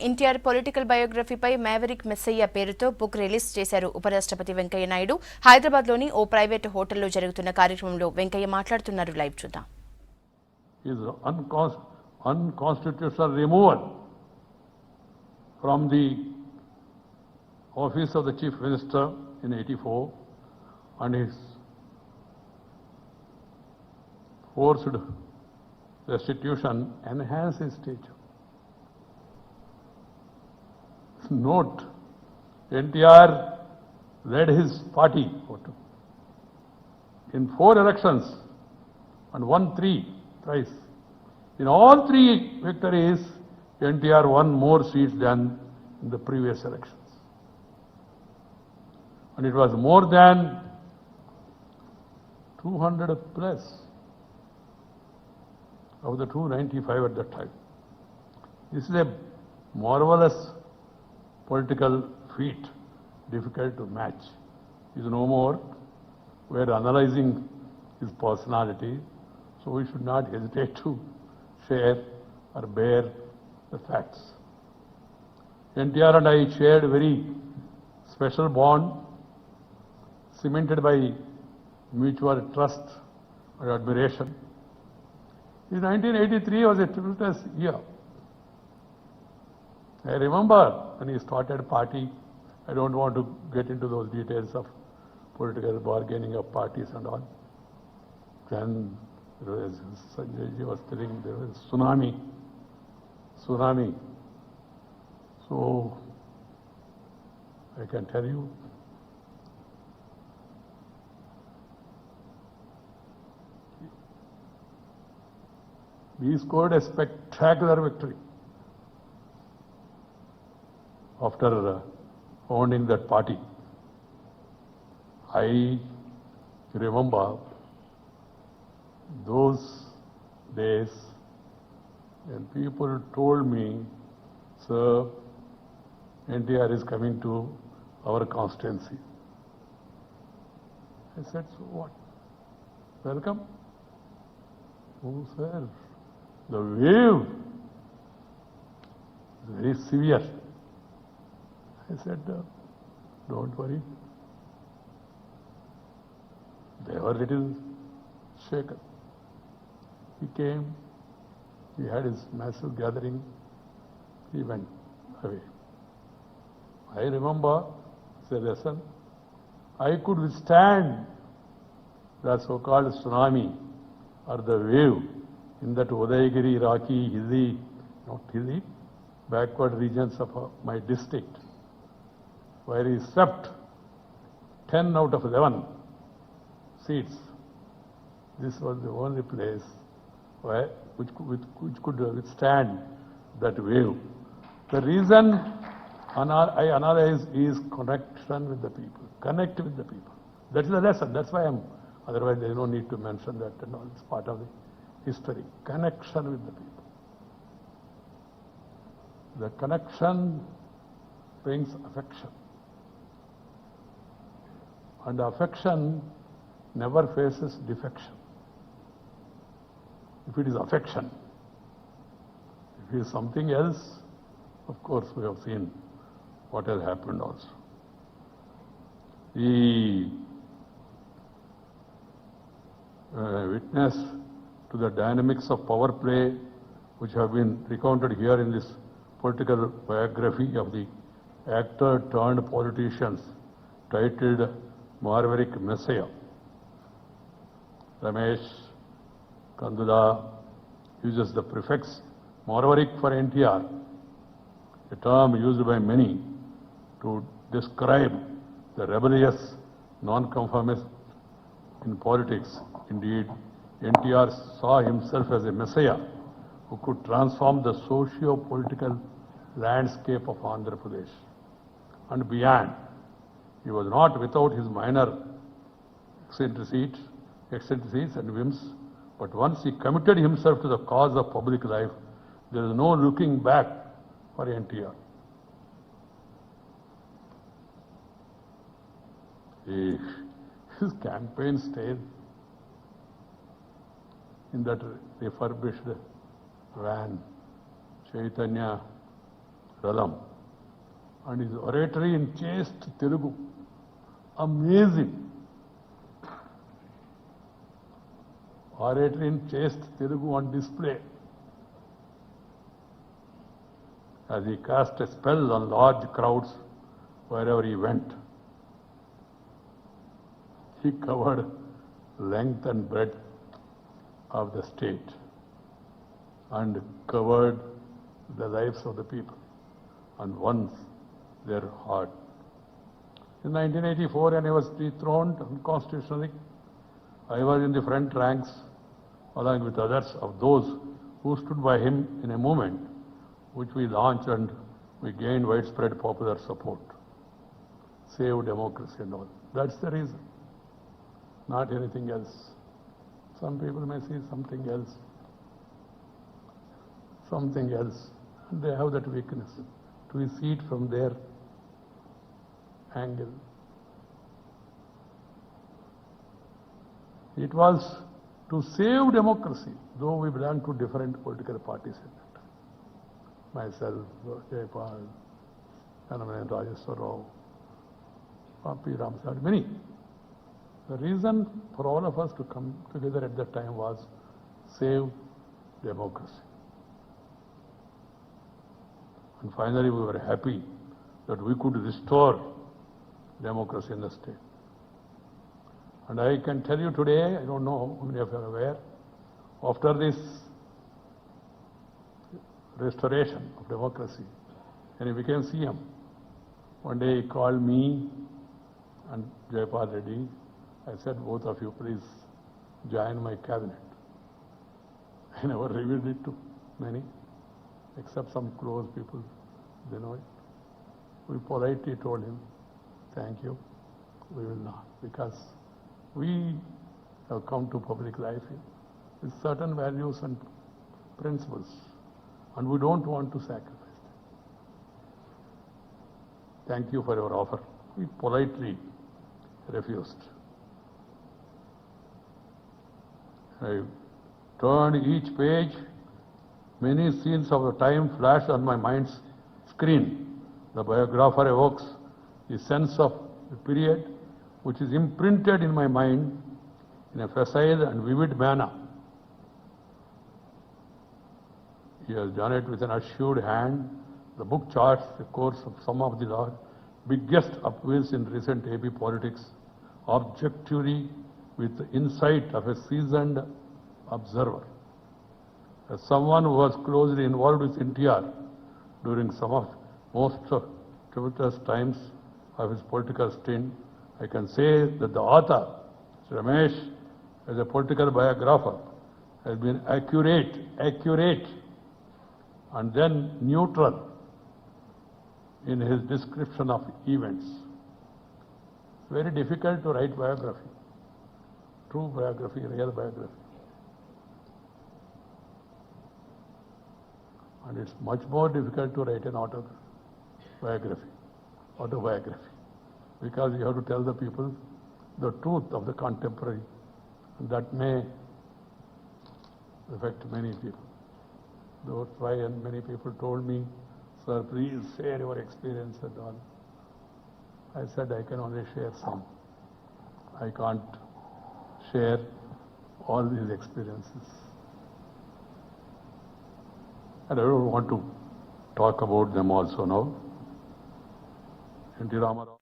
NTR political బయోగ్రఫీపై maverick Messiah పేరుతో book release చేశారు ఉపరాష్ట్రపతి వెంకయ్య నాయుడు. హైదరాబాద్లోని ఓ ప్రైవేట్ హోటల్లో జరుగుతున్న కార్యక్రమంలో వెంకయ్య మాట్లాడుతున్నారు. లైవ్ చూద్దాం. Unconstitutional removal from the office of the Chief Minister in 84 and his forced restitution enhanced his stature. Note, NTR led his party in 4 elections and won 3 thrice. In all 3 victories, NTR won more seats than in the previous elections. And it was more than 200 plus of the 295 at that time. This is a marvelous political feat, difficult to match. He is no more. We are analyzing his personality, so we should not hesitate to share or bear the facts. NTR and I shared a very special bond, cemented by mutual trust and admiration. In 1983 was a tumultuous year. I remember when he started party. I don't want to get into those details of political bargaining of parties and all. Then Sanjay ji was telling there was tsunami. So I can tell you, we scored a spectacular victory after founding that party. I remember those days when people told me, "Sir, NTR is coming to our constituency." I said, "So what? Welcome." "Oh, sir, the wave is very severe." I said, "Don't worry." They were a little shaken. He came, he had his massive gathering, he went away. I remember, it's a lesson, I could withstand the so-called tsunami or the wave in that Udayagiri, Rocky, hilly, backward regions of my district, where he swept 10 out of 11 seats. This was the only place which could withstand that wave. The reason I analyze is connection with the people. Connect with the people. That is the lesson. That's why otherwise there is no need to mention that and all. It's part of the history. Connection with the people. The connection brings affection. And affection never faces defection. If it is affection, if it is something else, of course we have seen what has happened also. The witness to the dynamics of power play which have been recounted here in this political biography of the actor turned politicians titled Maverick Messiah. Ramesh Kandula uses the prefix Maverick for NTR, a term used by many to describe the rebellious non-conformist in politics. Indeed, NTR saw himself as a messiah who could transform the socio-political landscape of Andhra Pradesh and beyond. He was not without his minor eccentricities and whims, but once he committed himself to the cause of public life, there is no looking back for NTR. His campaign stayed in that refurbished van, Chaitanya Ralam, and his oratory in chaste Telugu, amazing. Oratory in chaste Telugu on display, as he cast a spell on large crowds wherever he went. He covered length and breadth of the state and covered the lives of the people and won their heart. In 1984, when he was dethroned unconstitutionally, I was in the front ranks along with others of those who stood by him in a movement which we launched and we gained widespread popular support. Save democracy and all. That's the reason, not anything else. Some people may see something else, and they have that weakness to see it from their angle. It was to save democracy, though we belong to different political parties in it. Myself, Jayapal, Kanamayan Rajeswar Rao, P. Ramaswamy, many. The reason for all of us to come together at that time was save democracy. And finally we were happy that we could restore democracy in the state. And I can tell you today, I don't know how many of you are aware, after this restoration of democracy, and he became CM, one day he called me and Jayapal Reddy. I said, both of you please join my cabinet. I never revealed it to many, except some close people, they know it. We politely told him, thank you, we will not, because we have come to public life with certain values and principles, and we don't want to sacrifice them. Thank you for your offer. We politely refused. I turned each page, many scenes of the time flashed on my mind's screen. The biographer evokes the sense of the period which is imprinted in my mind in a facile and vivid manner. He has done it with an assured hand. The book charts the course of some of the biggest upheavals in recent AP politics, objectively with the insight of a seasoned observer. As someone who was closely involved with NTR during some of most tumultuous times of his political stint, I can say that the author, Ramesh, as a political biographer, has been accurate, and then neutral in his description of events. It's very difficult to write biography, true biography, real biography. And it's much more difficult to write an autobiography, because you have to tell the people the truth of the contemporary, and that may affect many people. That's why many people told me, sir, please share your experience and all. I said I can only share some. I can't share all these experiences. And I don't want to talk about them also now. N.T. Ramarao.